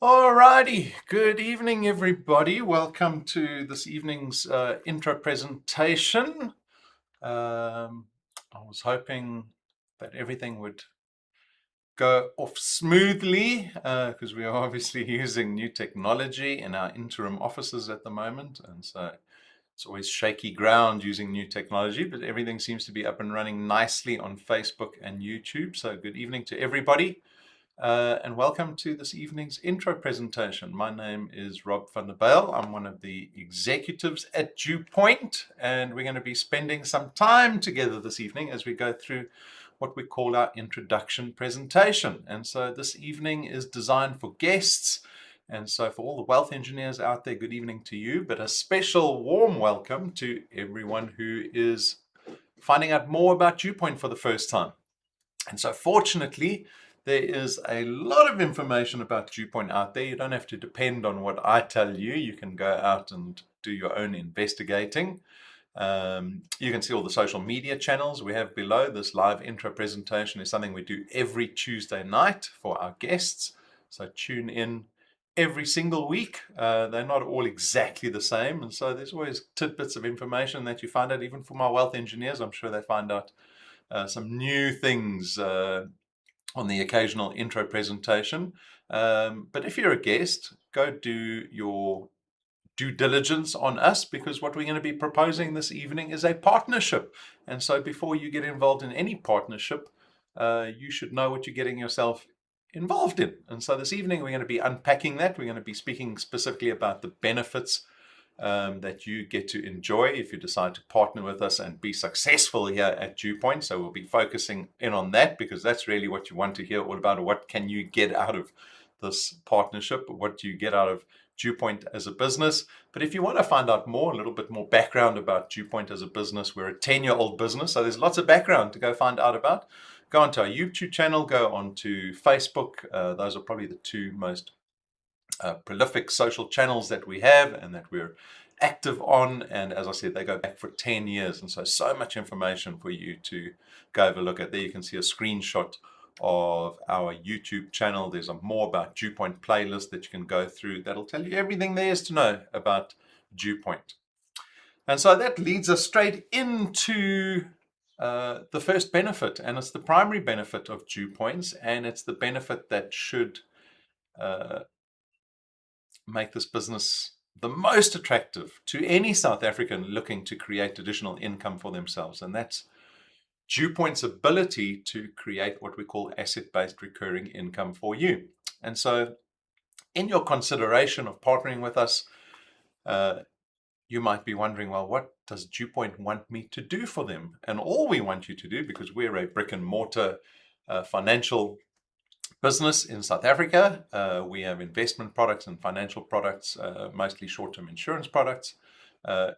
Alrighty, good evening, everybody. Welcome to this evening's intro presentation. I was hoping that everything would go off smoothly because we are obviously using new technology in our interim offices at the moment, and so it's always shaky ground using new technology, but everything seems to be up and running nicely on Facebook and YouTube. So good evening to everybody. And welcome to this evening's intro presentation. My name is Rob van der Bijl. I'm one of the executives at DuePoint, and we're going to be spending some time together this evening as we go through what we call our introduction presentation. And so this evening is designed for guests. And so for all the wealth engineers out there, good evening to you, but a special warm welcome to everyone who is finding out more about DuePoint for the first time. And so fortunately, there is a lot of information about DuePoint out there. You don't have to depend on what I tell you. You can go out and do your own investigating. You can see all the social media channels we have below. This live intro presentation is something we do every Tuesday night for our guests. So tune in every single week. They're not all exactly the same. And so there's always tidbits of information that you find out, even for my wealth engineers. I'm sure they find out some new things on the occasional intro presentation. But if you're a guest, go do your due diligence on us, because what we're going to be proposing this evening is a partnership. And so before you get involved in any partnership, you should know what you're getting yourself involved in. And so this evening we're going to be unpacking that. We're going to be speaking specifically about the benefits that you get to enjoy if you decide to partner with us and be successful here at DuePoint. So we'll be focusing in on that, because that's really what you want to hear all about. What can you get out of this partnership? What do you get out of DuePoint as a business? But if you want to find out more, a little bit more background about DuePoint as a business, we're a 10-year-old business, so there's lots of background to go find out about. Go onto our YouTube channel, go onto Facebook. Those are probably the two most prolific social channels that we have and that we're active on. And as I said, they go back for 10 years. And so much information for you to go have a look at. There you can see a screenshot of our YouTube channel. There's a more about DuePoint playlist that you can go through that'll tell you everything there is to know about DuePoint. And so that leads us straight into the first benefit, and it's the primary benefit of DuePoints, and it's the benefit that should make this business the most attractive to any South African looking to create additional income for themselves. And that's DuePoint's ability to create what we call asset-based recurring income for you. And so in your consideration of partnering with us, you might be wondering, well, what does DuePoint want me to do for them? And all we want you to do, because we're a brick and mortar financial business in South Africa. We have investment products and financial products, mostly short-term insurance products.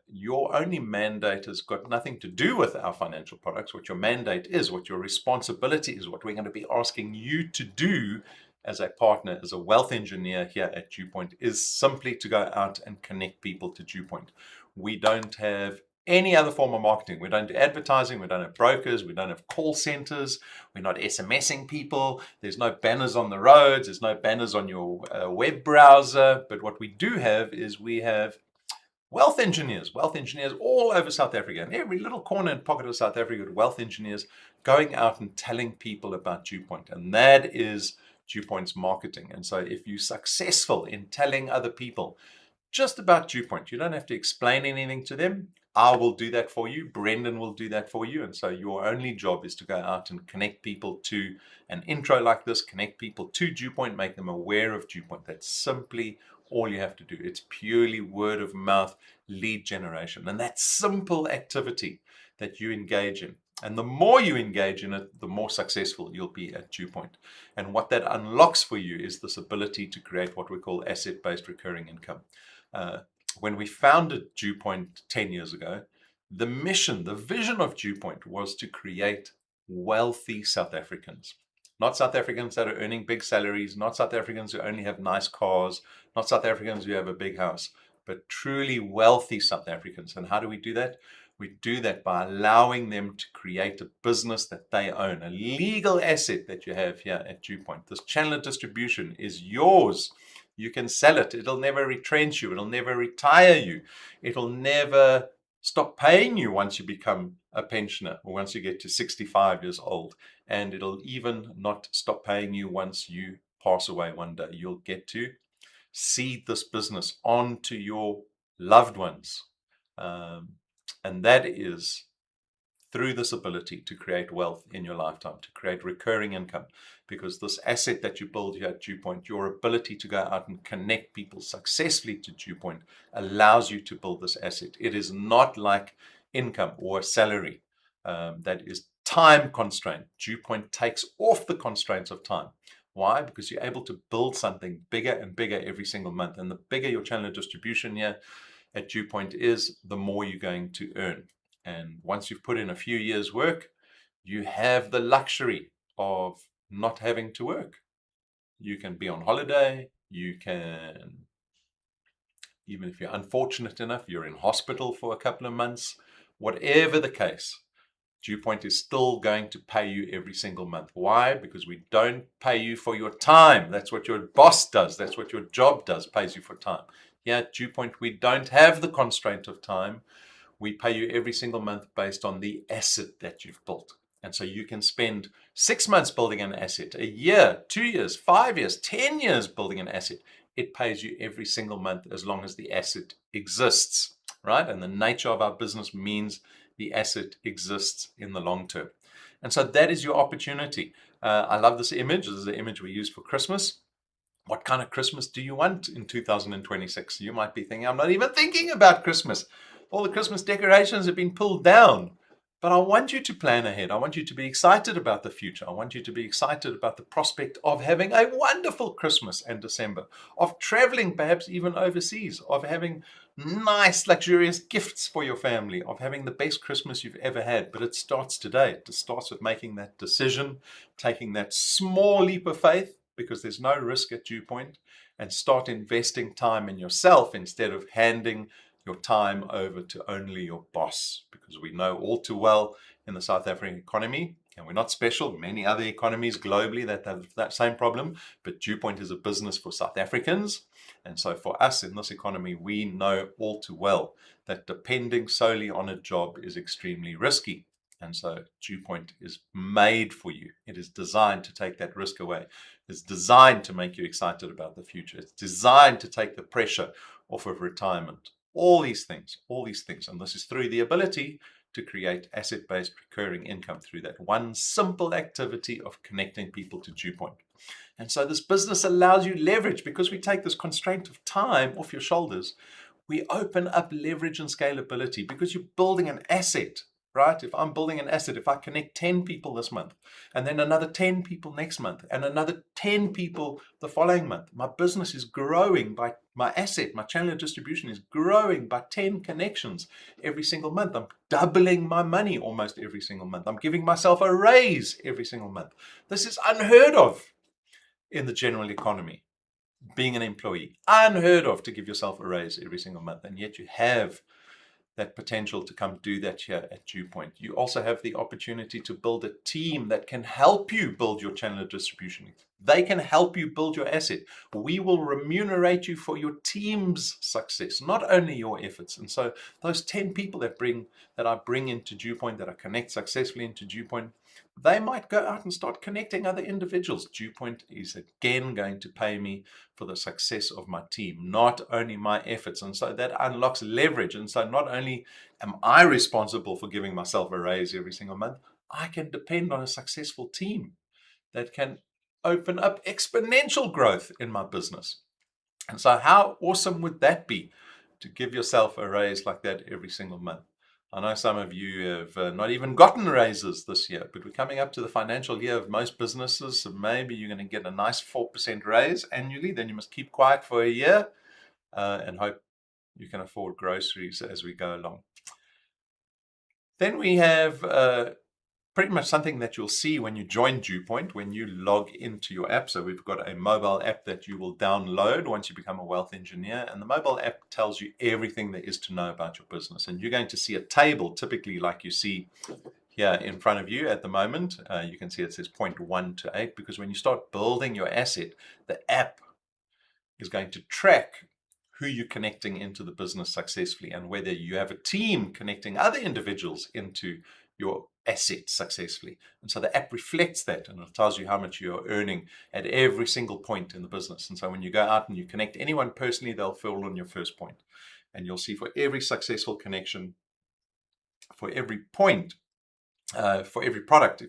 Your only mandate has got nothing to do with our financial products. What your mandate is, what your responsibility is, what we're going to be asking you to do as a partner, as a wealth engineer here at DuePoint, is simply to go out and connect people to DuePoint. We don't have any other form of marketing. We don't do advertising. We don't have brokers. We don't have call centers. We're not SMSing people. There's no banners on the roads. There's no banners on your web browser. But what we do have is we have wealth engineers all over South Africa. In every little corner and pocket of South Africa, wealth engineers going out and telling people about DuePoint. And that is DuePoint's marketing. And so if you're successful in telling other people just about DuePoint, you don't have to explain anything to them. I will do that for you. Brendan will do that for you. And so your only job is to go out and connect people to an intro like this, connect people to DuePoint, make them aware of DuePoint. That's simply all you have to do. It's purely word of mouth lead generation. And that simple activity that you engage in, and the more you engage in it, the more successful you'll be at DuePoint. And what that unlocks for you is this ability to create what we call asset-based recurring income. When we founded DuePoint 10 years ago, the mission, the vision of DuePoint was to create wealthy South Africans. Not South Africans that are earning big salaries, not South Africans who only have nice cars, not South Africans who have a big house, but truly wealthy South Africans. And how do we do that? We do that by allowing them to create a business that they own, a legal asset that you have here at DuePoint. This channel of distribution is yours. You can sell it. It'll never retrench you. It'll never retire you. It'll never stop paying you once you become a pensioner or once you get to 65 years old. And it'll even not stop paying you once you pass away one day. You'll get to seed this business onto your loved ones. And that is through this ability to create wealth in your lifetime, to create recurring income. Because this asset that you build here at DuePoint, your ability to go out and connect people successfully to DuePoint, allows you to build this asset. It is not like income or a salary that is time constrained. DuePoint takes off the constraints of time. Why? Because you're able to build something bigger and bigger every single month. And the bigger your channel of distribution here at DuePoint is, the more you're going to earn. And once you've put in a few years' work, you have the luxury of not having to work. You can be on holiday. You can, even if you're unfortunate enough, you're in hospital for a couple of months. Whatever the case, DuePoint is still going to pay you every single month. Why? Because we don't pay you for your time. That's what your boss does. That's what your job does, pays you for time. Here at DuePoint, we don't have the constraint of time. We pay you every single month based on the asset that you've built. And so you can spend 6 months building an asset, a year, 2 years, 5 years, 10 years building an asset. It pays you every single month as long as the asset exists, right? And the nature of our business means the asset exists in the long term. And so that is your opportunity. I love this image. This is the image we use for Christmas. What kind of Christmas do you want in 2026? You might be thinking, I'm not even thinking about Christmas. All the Christmas decorations have been pulled down. But I want you to plan ahead. I want you to be excited about the future. I want you to be excited about the prospect of having a wonderful Christmas and December, of traveling perhaps even overseas, of having nice, luxurious gifts for your family, of having the best Christmas you've ever had. But it starts today. It starts with making that decision, taking that small leap of faith, because there's no risk at DuePoint, and start investing time in yourself instead of handing your time over to only your boss. Because we know all too well in the South African economy, and we're not special, many other economies globally that have that same problem, but DuePoint is a business for South Africans. And so for us in this economy, we know all too well that depending solely on a job is extremely risky. And so DuePoint is made for you. It is designed to take that risk away. It's designed to make you excited about the future. It's designed to take the pressure off of retirement. All these things. And this is through the ability to create asset-based recurring income through that one simple activity of connecting people to DuePoint. And so this business allows you leverage, because we take this constraint of time off your shoulders. We open up leverage and scalability because you're building an asset. Right? If I'm building an asset, if I connect 10 people this month, and then another 10 people next month, and another 10 people the following month, my business is growing by my asset, my channel of distribution is growing by 10 connections every single month. I'm doubling my money almost every single month. I'm giving myself a raise every single month. This is unheard of in the general economy. Being an employee, unheard of to give yourself a raise every single month, and yet you have that potential to come do that here at DuePoint. You also have the opportunity to build a team that can help you build your channel of distribution. They can help you build your asset. We will remunerate you for your team's success, not only your efforts. And so those 10 people that I bring into DuePoint, that I connect successfully into DuePoint, they might go out and start connecting other individuals. DuePoint is again going to pay me for the success of my team, not only my efforts. And so that unlocks leverage. And so not only am I responsible for giving myself a raise every single month, I can depend on a successful team that can open up exponential growth in my business. And so how awesome would that be to give yourself a raise like that every single month? I know some of you have not even gotten raises this year, but we're coming up to the financial year of most businesses. So maybe you're going to get a nice 4% raise annually. Then you must keep quiet for a year and hope you can afford groceries as we go along. Then we have pretty much something that you'll see when you join DuePoint, when you log into your app. So we've got a mobile app that you will download once you become a wealth engineer. And the mobile app tells you everything there is to know about your business. And you're going to see a table, typically like you see here in front of you at the moment. You can see it says point 1 to 8, because when you start building your asset, the app is going to track who you're connecting into the business successfully and whether you have a team connecting other individuals into your assets successfully. And so the app reflects that, and it tells you how much you're earning at every single point in the business. And so when you go out and you connect anyone personally, they'll fall on your first point. And you'll see for every successful connection, for every point, for every product,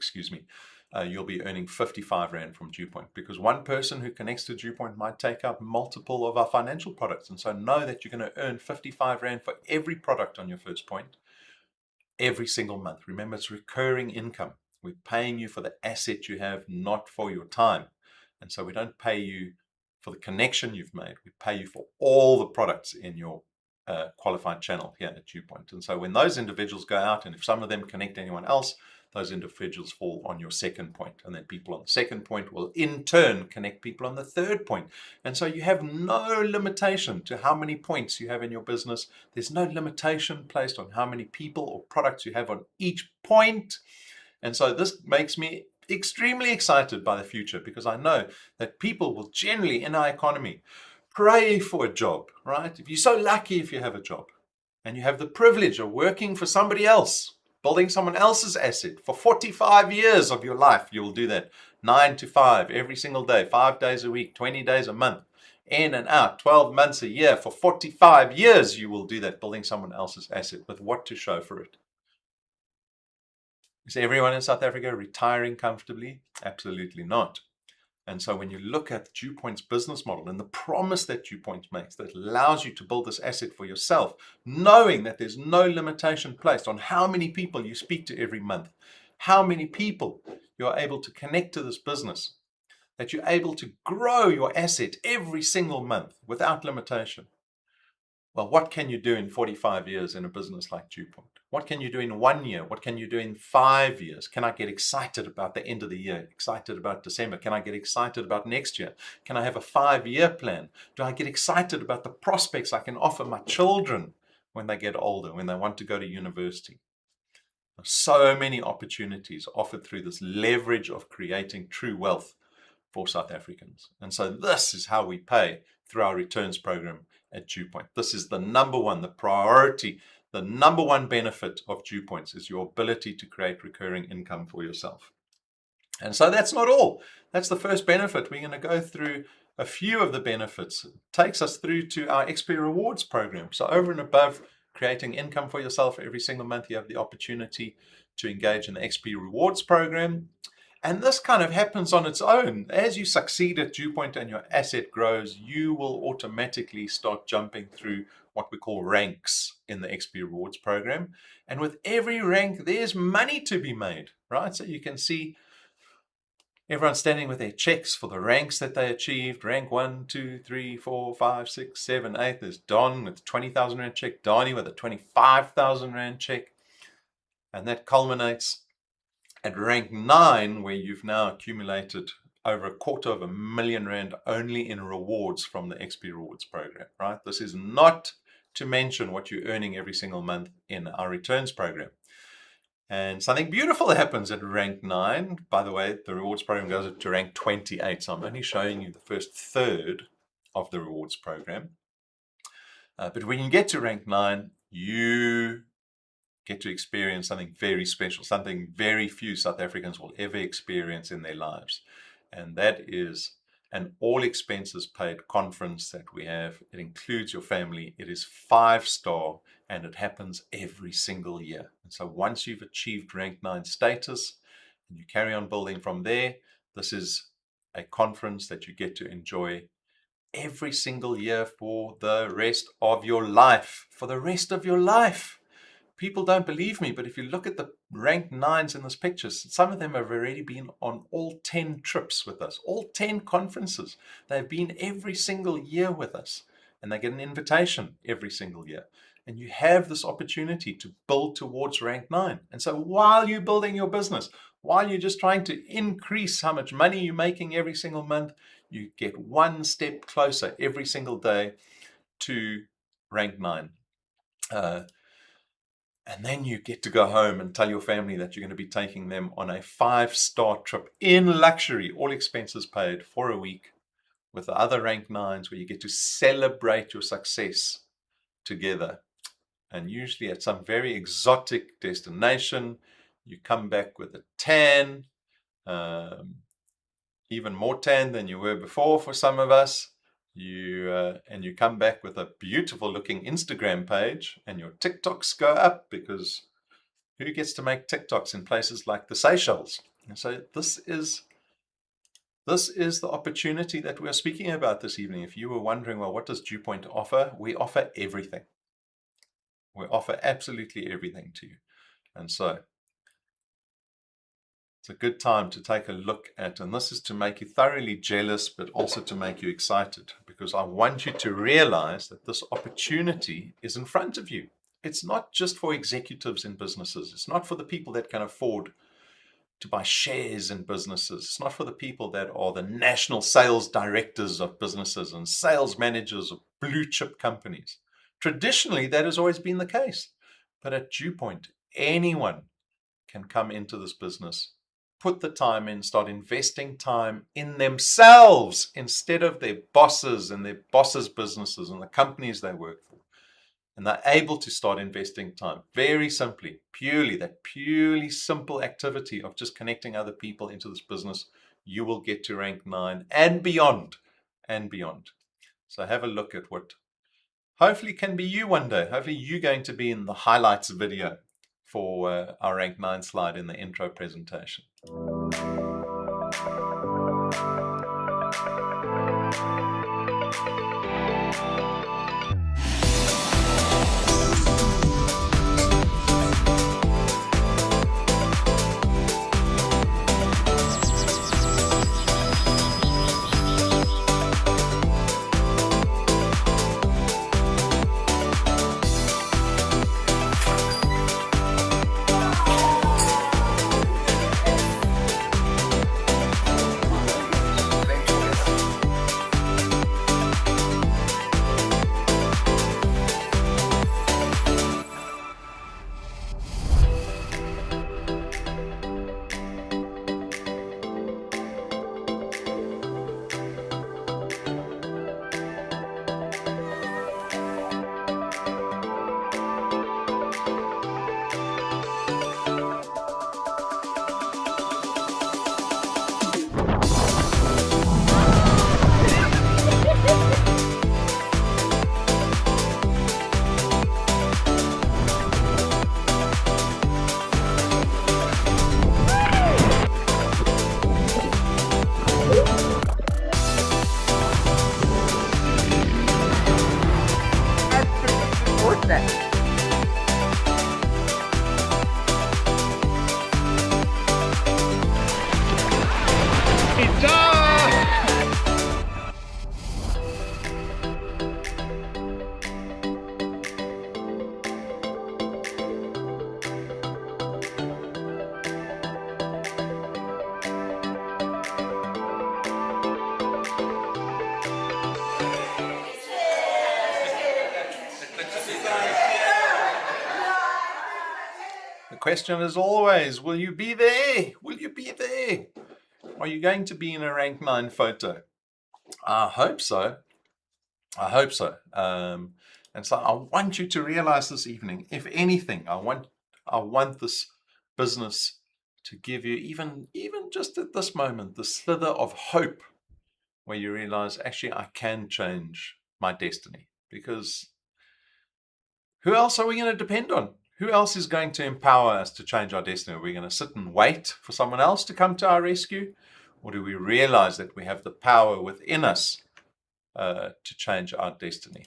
you'll be earning 55 Rand from DuePoint, because one person who connects to DuePoint might take up multiple of our financial products. And so know that you're going to earn 55 Rand for every product on your first point every single month. Remember, it's recurring income. We're paying you for the asset you have, not for your time. And so we don't pay you for the connection you've made. We pay you for all the products in your qualified channel here at DuePoint. And so when those individuals go out, and if some of them connect anyone else, those individuals fall on your second point. And then people on the second point will in turn connect people on the third point. And so you have no limitation to how many points you have in your business. There's no limitation placed on how many people or products you have on each point. And so this makes me extremely excited by the future, because I know that people will generally in our economy pray for a job, right? If you're so lucky if you have a job and you have the privilege of working for somebody else, building someone else's asset for 45 years of your life, you will do that 9 to 5 every single day, 5 days a week, 20 days a month, in and out, 12 months a year. For 45 years, you will do that, building someone else's asset with what to show for it. Is everyone in South Africa retiring comfortably? Absolutely not. And so when you look at DuePoint's business model and the promise that DuePoint makes that allows you to build this asset for yourself, knowing that there's no limitation placed on how many people you speak to every month, how many people you're able to connect to this business, that you're able to grow your asset every single month without limitation. Well, what can you do in 45 years in a business like DuePoint? What can you do in 1 year? What can you do in 5 years? Can I get excited about the end of the year? Excited about December? Can I get excited about next year? Can I have a 5-year plan? Do I get excited about the prospects I can offer my children when they get older, when they want to go to university? So many opportunities offered through this leverage of creating true wealth for South Africans. And so this is how we pay through our returns program at DuePoint. This is the number one, the priority, the number one benefit of DuePoints is your ability to create recurring income for yourself. And so that's not all. That's the first benefit. We're going to go through a few of the benefits. It takes us through to our XP Rewards program. So over and above creating income for yourself every single month, you have the opportunity to engage in the XP Rewards program. And this kind of happens on its own. As you succeed at DuePoint and your asset grows, you will automatically start jumping through what we call ranks in the XP Rewards program. And with every rank, there's money to be made, right? So you can see everyone standing with their checks for the ranks that they achieved. Rank 1, 2, 3, 4, 5, 6, 7, 8. There's Don with a 20,000 Rand check, Donnie with a 25,000 Rand check. And that culminates at rank 9, where you've now accumulated over 250,000 Rand only in rewards from the XP Rewards program, right? This is not to mention what you're earning every single month in our returns program. And something beautiful happens at rank 9. By the way, the rewards program goes up to rank 28. So I'm only showing you the first third of the rewards program. But when you get to rank 9, you get to experience something very special, something very few South Africans will ever experience in their lives. And that is an all expenses paid conference that we have. It includes your family. It is 5-star and it happens every single year. And so once you've achieved rank 9 status and you carry on building from there, this is a conference that you get to enjoy every single year for the rest of your life. For the rest of your life. People don't believe me, but if you look at the rank 9s in this picture, some of them have already been on all 10 trips with us, all 10 conferences. They've been every single year with us, and they get an invitation every single year. And you have this opportunity to build towards rank 9. And so while you're building your business, while you're just trying to increase how much money you're making every single month, you get one step closer every single day to rank 9. And then you get to go home and tell your family that you're going to be taking them on a 5-star trip in luxury, all expenses paid, for a week with the other rank nines, where you get to celebrate your success together. And usually at some very exotic destination, you come back with a tan, even more tan than you were before for some of us. And you come back with a beautiful looking Instagram page, and your TikToks go up, because who gets to make TikToks in places like the Seychelles? And so this is the opportunity that we're speaking about this evening. If you were wondering, well, what does DuePoint offer? We offer everything. We offer absolutely everything to you. And so it's a good time to take a look at, and this is to make you thoroughly jealous, but also to make you excited, because I want you to realize that this opportunity is in front of you. It's not just for executives in businesses. It's not for the people that can afford to buy shares in businesses. It's not for the people that are the national sales directors of businesses and sales managers of blue chip companies. Traditionally, that has always been the case. But at DuePoint, anyone can come into this business, put the time in, start investing time in themselves instead of their bosses and their bosses' businesses and the companies they work for. And they're able to start investing time very simply, purely simple activity of just connecting other people into this business. You will get to rank 9 and beyond. So have a look at what hopefully can be you one day. Hopefully you're going to be in the highlights video for our rank 9 slide in the intro presentation. The question is always, will you be there? Will you be there? Are you going to be in a rank 9 photo? I hope so. And so I want you to realize this evening, if anything, I want this business to give you, even just at this moment, the slither of hope where you realize, actually, I can change my destiny. Because who else are we going to depend on? Who else is going to empower us to change our destiny? Are we going to sit and wait for someone else to come to our rescue? Or do we realize that we have the power within us to change our destiny?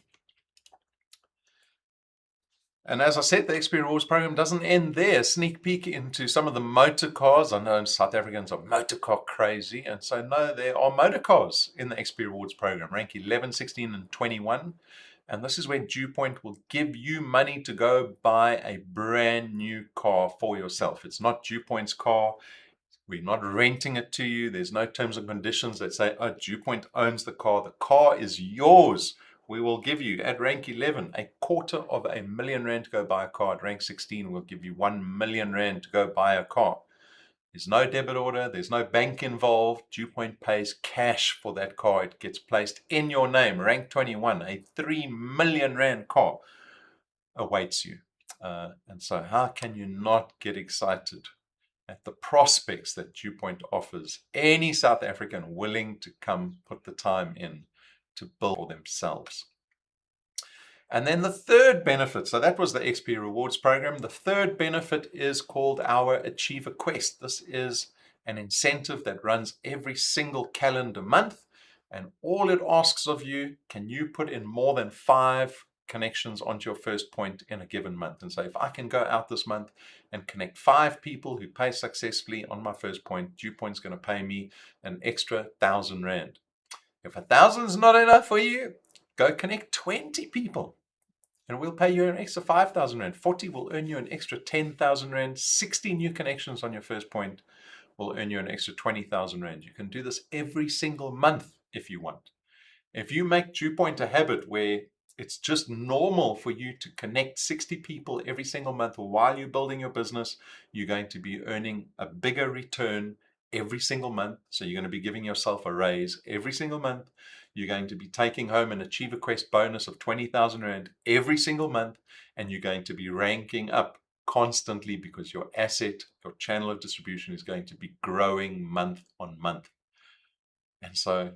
And as I said, the XP Rewards program doesn't end there. A sneak peek into some of the motor cars. I know South Africans are motor car crazy. And so, no, there are motor cars in the XP Rewards program, rank 11, 16, and 21. And this is where DuePoint will give you money to go buy a brand new car for yourself. It's not DuePoint's car. We're not renting it to you. There's no terms and conditions that say, oh, DuePoint owns the car. The car is yours. We will give you, at rank 11, R250,000 to go buy a car. At rank 16, we'll give you R1 million to go buy a car. There's no debit order. There's no bank involved. DuePoint pays cash for that car. It gets placed in your name. Rank 21, a 3 million rand car awaits you. And so how can you not get excited at the prospects that DuePoint offers any South African willing to come put the time in to build for themselves? And then the third benefit, so that was the XP Rewards program. The third benefit is called our Achiever Quest. This is an incentive that runs every single calendar month. And all it asks of you, can you put in more than 5 connections onto your first point in a given month? And so if I can go out this month and connect 5 people who pay successfully on my first point, DuePoint's going to pay me an extra 1,000 Rand. If 1,000 is not enough for you, go connect 20 people and we'll pay you an extra 5,000 Rand. 40 will earn you an extra 10,000 Rand. 60 new connections on your first point will earn you an extra 20,000 Rand. You can do this every single month if you want. If you make DuePoint a habit where it's just normal for you to connect 60 people every single month while you're building your business, you're going to be earning a bigger return every single month. So you're going to be giving yourself a raise every single month. You're going to be taking home an Achiever Quest bonus of 20,000 Rand every single month, and you're going to be ranking up constantly because your asset, your channel of distribution is going to be growing month on month. And so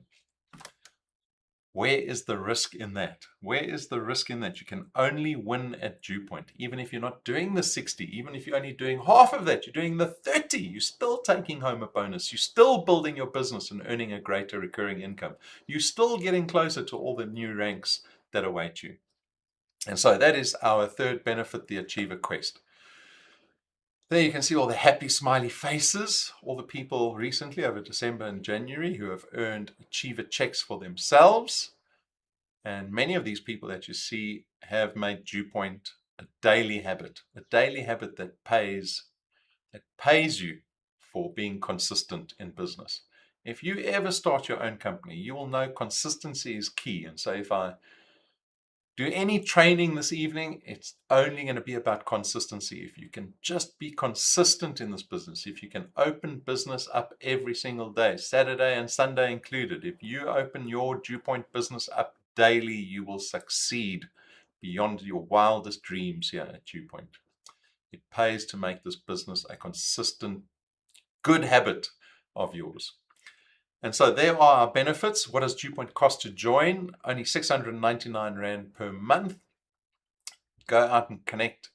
where is the risk in that? Where is the risk in that? You can only win at DuePoint. Even if you're not doing the 60, even if you're only doing half of that, you're doing the 30, you're still taking home a bonus. You're still building your business and earning a greater recurring income. You're still getting closer to all the new ranks that await you. And so that is our third benefit, the Achiever Quest. There you can see all the happy smiley faces, all the people recently over December and January who have earned Achiever checks for themselves. And many of these people that you see have made DuePoint a daily habit that pays you for being consistent in business. If you ever start your own company, you will know consistency is key. And so if I do any training this evening, it's only going to be about consistency. If you can just be consistent in this business, if you can open business up every single day, Saturday and Sunday included, if you open your DuePoint business up daily, you will succeed beyond your wildest dreams here at DuePoint. It pays to make this business a consistent, good habit of yours. And so there are our benefits. What does DuePoint cost to join? Only 699 Rand per month. Go out and connect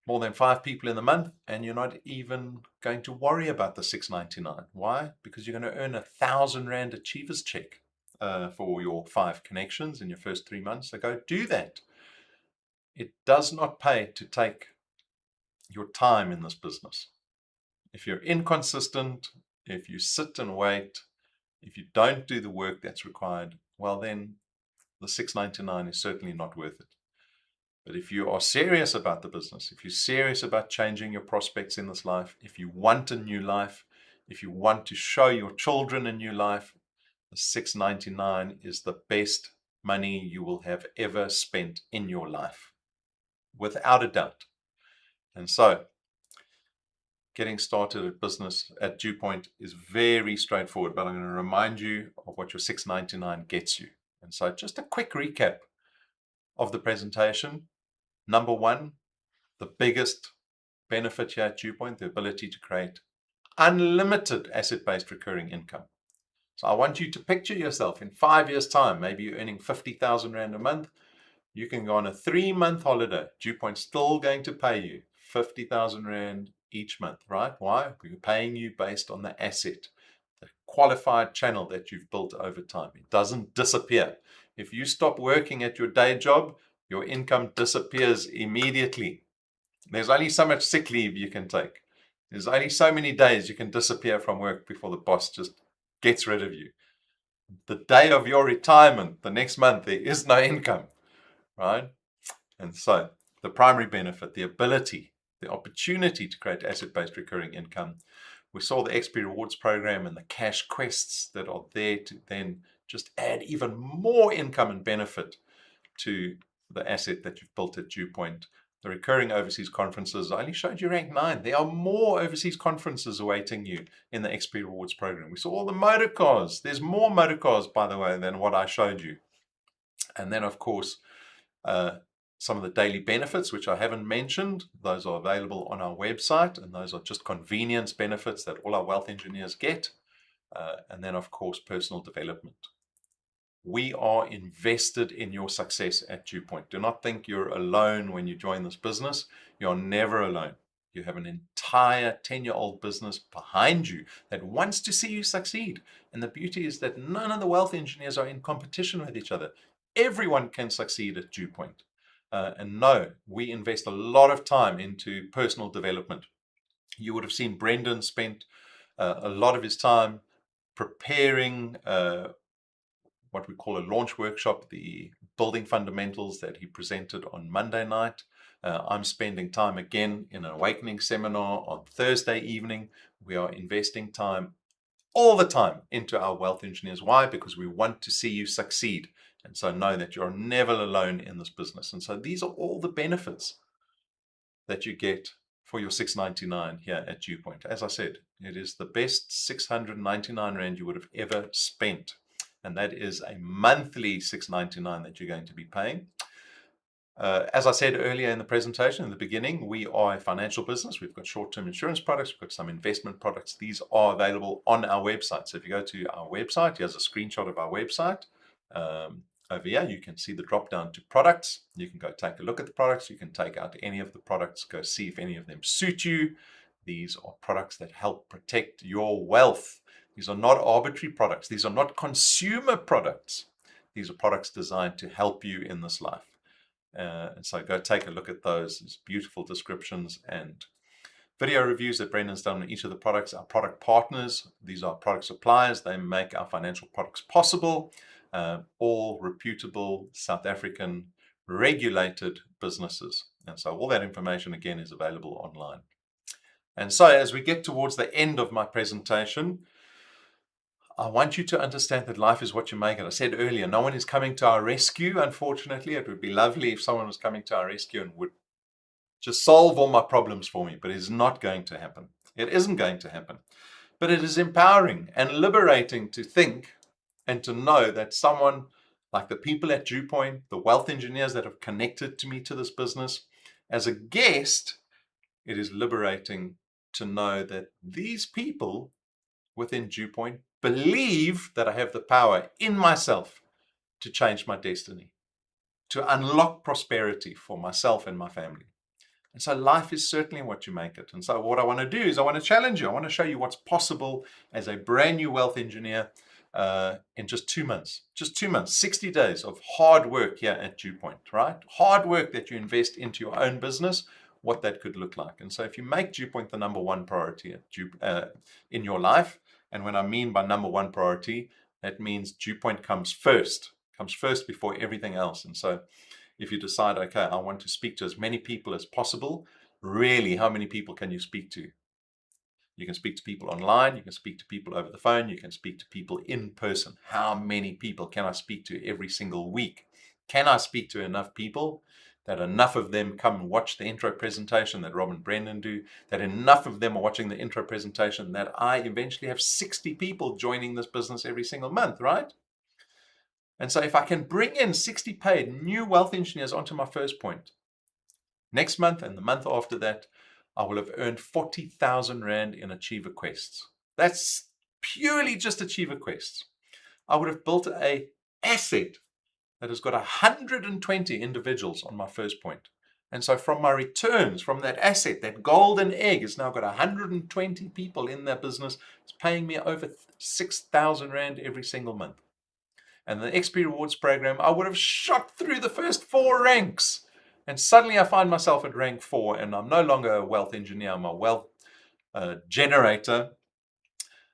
more than 5 people in the month, and you're not even going to worry about the 699. Why? Because you're going to earn 1,000 Rand Achievers check for your 5 connections in your first 3 months. So go do that. It does not pay to take your time in this business. If you're inconsistent, if you sit and wait, if you don't do the work that's required, well then the 699 is certainly not worth it. But if you are serious about the business, if you're serious about changing your prospects in this life, if you want a new life, if you want to show your children a new life, the 699 is the best money you will have ever spent in your life, without a doubt. And so getting started at business at DuePoint is very straightforward, but I'm going to remind you of what your 699 gets you. And so just a quick recap of the presentation. Number one, the biggest benefit here at DuePoint, the ability to create unlimited asset-based recurring income. So I want you to picture yourself in 5 years' time. Maybe you're earning 50,000 Rand a month. You can go on a 3-month holiday. DuePoint's still going to pay you 50,000 Rand each month, right? Why? We're paying you based on the asset, the qualified channel that you've built over time. It doesn't disappear. If you stop working at your day job, your income disappears immediately. There's only so much sick leave you can take. There's only so many days you can disappear from work before the boss just gets rid of you. The day of your retirement, the next month, there is no income, right? And so the primary benefit, the ability, the opportunity to create asset-based recurring income. We saw the XP Rewards program and the cash quests that are there to then just add even more income and benefit to the asset that you've built at DuePoint. the recurring overseas conferences. I only showed you rank 9. There are more overseas conferences awaiting you in the XP Rewards program. We saw all the motor cars. There's more motor cars, by the way, than what I showed you. And then, of course, some of the daily benefits, which I haven't mentioned, those are available on our website, and those are just convenience benefits that all our wealth engineers get. And then, of course, personal development. We are invested in your success at DuePoint. Do not think you're alone when you join this business. You're never alone. You have an entire 10-year-old business behind you that wants to see you succeed. And the beauty is that none of the wealth engineers are in competition with each other. Everyone can succeed at DuePoint. And no, we invest a lot of time into personal development. You would have seen Brendan spent a lot of his time preparing what we call a launch workshop, the building fundamentals that he presented on Monday night. I'm spending time again in an awakening seminar on Thursday evening. We are investing time all the time into our wealth engineers. Why? Because we want to see you succeed. And so know that you're never alone in this business. And so these are all the benefits that you get for your $699 here at DuePoint. As I said, it is the best 699 Rand you would have ever spent. And that is a monthly $699 that you're going to be paying. As I said earlier in the presentation, in the beginning, we are a financial business. We've got short-term insurance products. We've got some investment products. These are available on our website. So if you go to our website, here's a screenshot of our website. Over here, you can see the drop down to products. You can go take a look at the products. You can take out any of the products, go see if any of them suit you. These are products that help protect your wealth. These are not arbitrary products. These are not consumer products. These are products designed to help you in this life. And so go take a look at those. There's beautiful descriptions and video reviews that Brendan's done on each of the products. Our product partners, these are product suppliers. They make our financial products possible. All reputable South African regulated businesses. And so all that information, again, is available online. And so as we get towards the end of my presentation, I want you to understand that life is what you make it. I said earlier, no one is coming to our rescue, unfortunately. It would be lovely if someone was coming to our rescue and would just solve all my problems for me, but it is not going to happen. It isn't going to happen. But it is empowering and liberating to think and to know that someone like the people at DuePoint, the wealth engineers that have connected to me to this business, as a guest, it is liberating to know that these people within DuePoint believe that I have the power in myself to change my destiny, to unlock prosperity for myself and my family. And so life is certainly what you make it. And so what I want to do is I want to challenge you. I want to show you what's possible as a brand new wealth engineer in just 2 months. Just 2 months, 60 days of hard work here at DuePoint, right? Hard work that you invest into your own business, what that could look like. And so if you make DuePoint the number one priority in your life, and when I mean by number one priority, that means DuePoint comes first before everything else. And so if you decide, okay, I want to speak to as many people as possible, really, how many people can you speak to? You can speak to people online, you can speak to people over the phone, you can speak to people in person. How many people can I speak to every single week? Can I speak to enough people that enough of them come and watch the intro presentation that Rob and Brendan do, that enough of them are watching the intro presentation that I eventually have 60 people joining this business every single month, right? And so if I can bring in 60 paid new wealth engineers onto my first point, next month and the month after that, I will have earned 40,000 Rand in Achiever Quests. That's purely just Achiever Quests. I would have built an asset that has got 120 individuals on my first point. And so from my returns, from that asset, that golden egg has now got 120 people in that business. It's paying me over 6,000 Rand every single month. And the XP Rewards program, I would have shot through the first 4 ranks. And suddenly I find myself at rank 4, and I'm no longer a wealth engineer, I'm a wealth generator.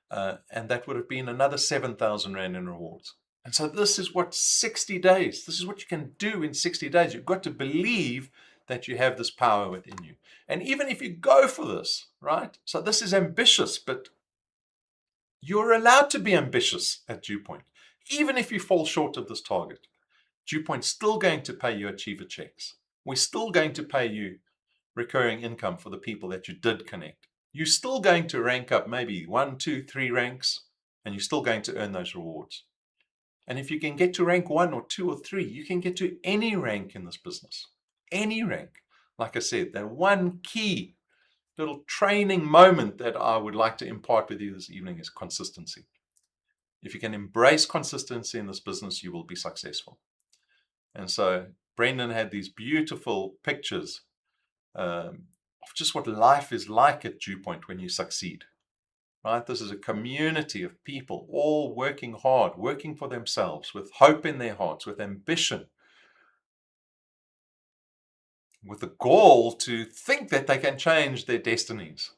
And that would have been another 7,000 Rand in rewards. And so this is what 60 days, this is what you can do in 60 days. You've got to believe that you have this power within you. And even if you go for this, right? So this is ambitious, but you're allowed to be ambitious at DuePoint. Even if you fall short of this target, DuePoint's still going to pay you Achiever checks. we're still going to pay you recurring income for the people that you did connect. You're still going to rank up maybe 1, 2, 3 ranks, and you're still going to earn those rewards. And if you can get to rank 1 or 2 or 3, you can get to any rank in this business. Any rank. Like I said, that one key little training moment that I would like to impart with you this evening is consistency. If you can embrace consistency in this business, you will be successful. And so Brendan had these beautiful pictures of just what life is like at DuePoint when you succeed. Right? This is a community of people all working hard, working for themselves, with hope in their hearts, with ambition, with a goal to think that they can change their destinies.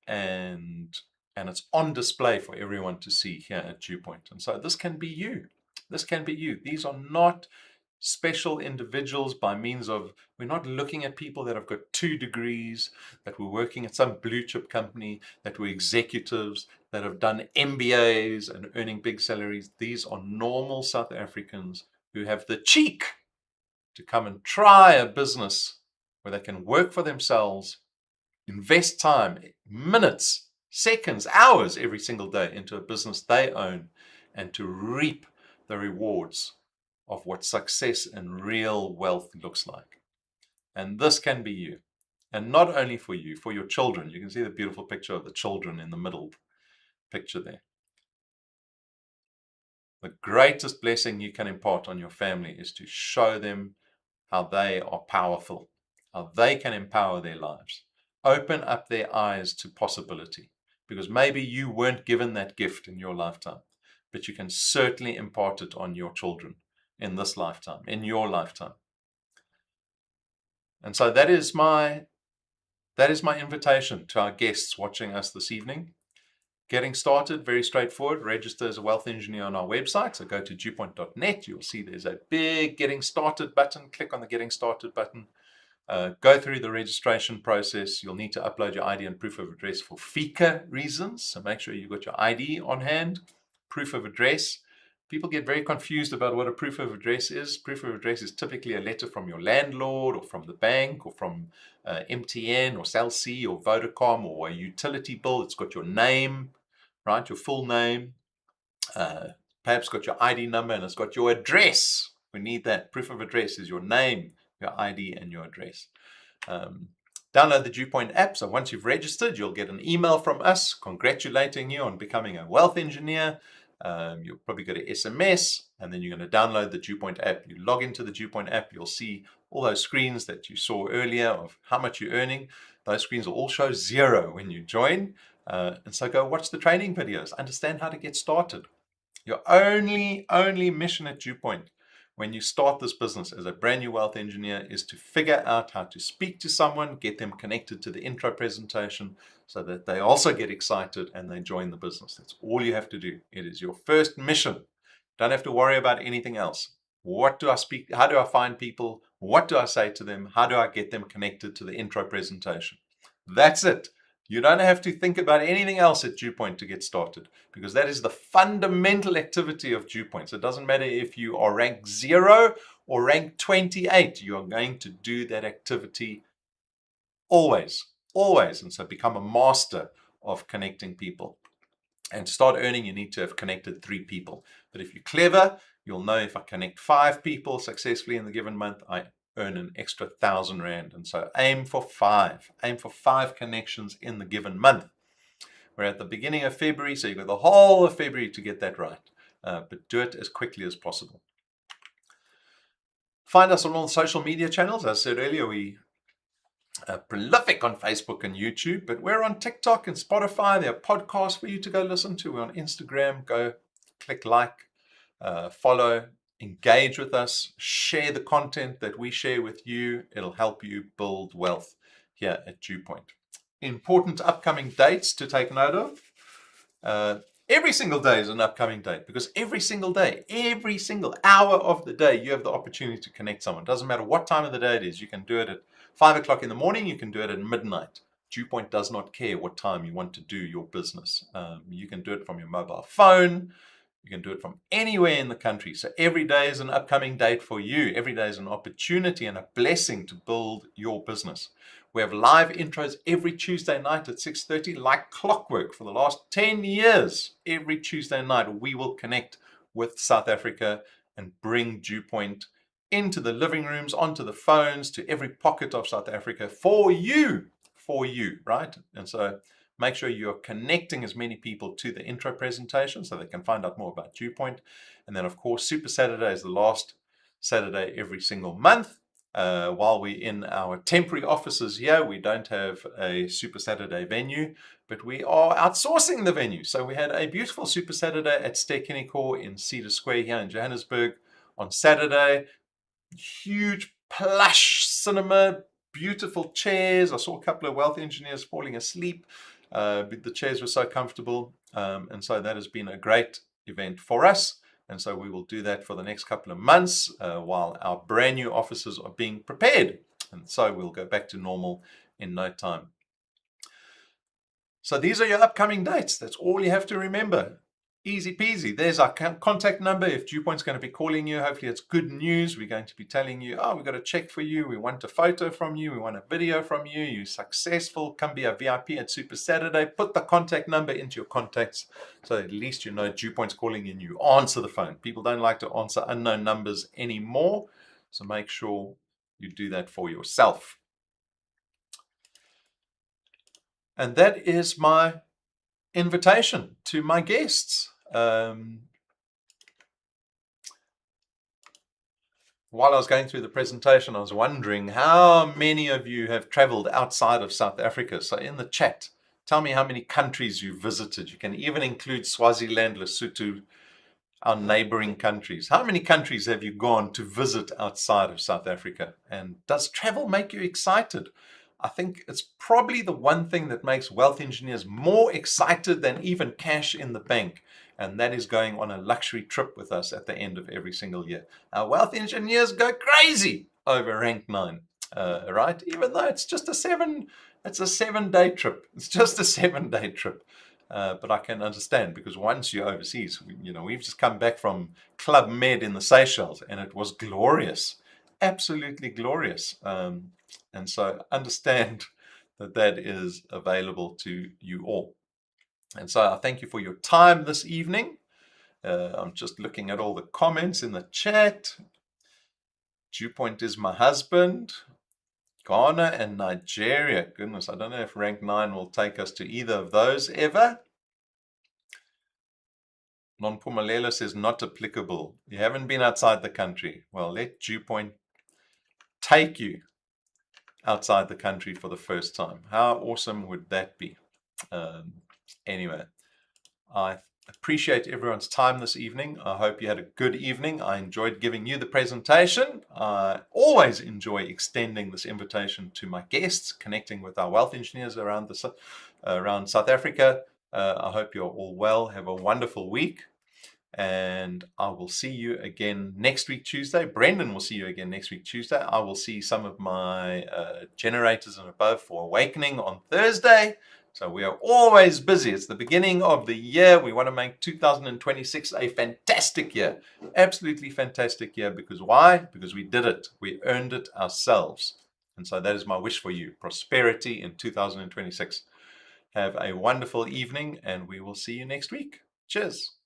And it's on display for everyone to see here at DuePoint. And so this can be you. This can be you. These are not special individuals by means of, we're not looking at people that have got 2 degrees, that were working at some blue chip company, that were executives, that have done MBAs and earning big salaries. These are normal South Africans who have the cheek to come and try a business where they can work for themselves, invest time, minutes, seconds, hours every single day into a business they own, and to reap the rewards of what success and real wealth looks like. And this can be you. And not only for you, for your children. You can see the beautiful picture of the children in the middle picture there. The greatest blessing you can impart on your family is to show them how they are powerful, how they can empower their lives. Open up their eyes to possibility, because maybe you weren't given that gift in your lifetime, but you can certainly impart it on your children in this lifetime, in your lifetime. And so that is my invitation to our guests watching us this evening. Getting started, very straightforward. Register as a wealth engineer on our website. So go to DuePoint.net. You'll see there's a big Getting Started button. Click on the Getting Started button. Go through the registration process. You'll need to upload your ID and proof of address for FICA reasons. So make sure you've got your ID on hand, proof of address. People get very confused about what a proof of address is. Proof of address is typically a letter from your landlord or from the bank or from MTN or Cell C or Vodacom or a utility bill. It's got your name, right? Your full name. Perhaps got your ID number and it's got your address. We need that. Proof of address is your name, your ID, and your address. Download the DuePoint app. So once you've registered, you'll get an email from us congratulating you on becoming a wealth engineer. You'll probably get an SMS, and then you're going to download the DuePoint app. You log into the DuePoint app, you'll see all those screens that you saw earlier of how much you're earning. Those screens will all show 0 when you join. And so go watch the training videos, understand how to get started. Your only mission at DuePoint when you start this business as a brand new wealth engineer is to figure out how to speak to someone, get them connected to the intro presentation so that they also get excited and they join the business. That's all you have to do. It is your first mission. Don't have to worry about anything else. What do I speak? How do I find people? What do I say to them? How do I get them connected to the intro presentation? That's it. You don't have to think about anything else at DuePoint to get started, because that is the fundamental activity of DuePoint. So it doesn't matter if you are rank 0 or rank 28, you are going to do that activity always. And so become a master of connecting people. And to start earning, you need to have connected 3 people. But if you're clever, you'll know if I connect 5 people successfully in the given month, I earn an extra 1,000 Rand. And so aim for 5. Aim for 5 connections in the given month. We're at the beginning of February, so you've got the whole of February to get that right. But do it as quickly as possible. Find us on all social media channels. As I said earlier, we are prolific on Facebook and YouTube, but we're on TikTok and Spotify. There are podcasts for you to go listen to. We're on Instagram. Go click like, follow, engage with us, share the content that we share with you. It'll help you build wealth here at DuePoint. Important upcoming dates to take note of. Every single day is an upcoming date, because every single day, every single hour of the day, you have the opportunity to connect someone. It doesn't matter what time of the day it is. You can do it at 5 o'clock in the morning. You can do it at midnight. DuePoint does not care what time you want to do your business. You can do it from your mobile phone. You can do it from anywhere in the country. So every day is an upcoming date for you. Every day is an opportunity and a blessing to build your business. We have live intros every Tuesday night at 6:30, like clockwork for the last 10 years. Every Tuesday night, we will connect with South Africa and bring DuePoint into the living rooms, onto the phones, to every pocket of South Africa for you, right? And so make sure you're connecting as many people to the intro presentation so they can find out more about DuePoint. And then, of course, Super Saturday is the last Saturday every single month. While we're in our temporary offices here, we don't have a Super Saturday venue, but we are outsourcing the venue. So we had a beautiful Super Saturday at Stekenicor in Cedar Square here in Johannesburg on Saturday. Huge plush cinema, beautiful chairs. I saw a couple of wealth engineers falling asleep. The chairs were so comfortable. And so that has been a great event for us. And so we will do that for the next couple of months while our brand new offices are being prepared. And so we'll go back to normal in no time. So these are your upcoming dates. That's all you have to remember. Easy peasy. There's our contact number. If DuePoint's going to be calling you, hopefully it's good news. We're going to be telling you, oh, we've got a check for you. We want a photo from you. We want a video from you. You're successful. Come be a VIP at Super Saturday. Put the contact number into your contacts so at least you know DuePoint's calling and you answer the phone. People don't like to answer unknown numbers anymore. So make sure you do that for yourself. And that is my invitation to my guests. While I was going through the presentation, I was wondering how many of you have traveled outside of South Africa. So in the chat, tell me how many countries you visited. You can even include Swaziland, Lesotho, our neighboring countries. How many countries have you gone to visit outside of South Africa? And does travel make you excited? I think it's probably the one thing that makes wealth engineers more excited than even cash in the bank. And that is going on a luxury trip with us at the end of every single year. Our wealth engineers go crazy over rank 9, right? Even though it's just it's a 7-day trip. It's just a 7-day trip. But I can understand because once you're overseas, we've just come back from Club Med in the Seychelles and it was glorious, absolutely glorious. And so understand that is available to you all. And so I thank you for your time this evening. I'm just looking at all the comments in the chat. DuePoint is my husband. Ghana and Nigeria. Goodness, I don't know if rank 9 will take us to either of those ever. Non-Pumalelo says not applicable. You haven't been outside the country. Well, let DuePoint take you outside the country for the first time. How awesome would that be? Anyway, I appreciate everyone's time this evening. I hope you had a good evening. I enjoyed giving you the presentation. I always enjoy extending this invitation to my guests, connecting with our wealth engineers around South Africa. I hope you're all well. Have a wonderful week. And I will see you again next week, Tuesday. Brendan will see you again next week, Tuesday. I will see some of my generators and above for Awakening on Thursday. So we are always busy. It's the beginning of the year. We want to make 2026 a fantastic year. Absolutely fantastic year. Because why? Because we did it. We earned it ourselves. And so that is my wish for you. Prosperity in 2026. Have a wonderful evening and we will see you next week. Cheers.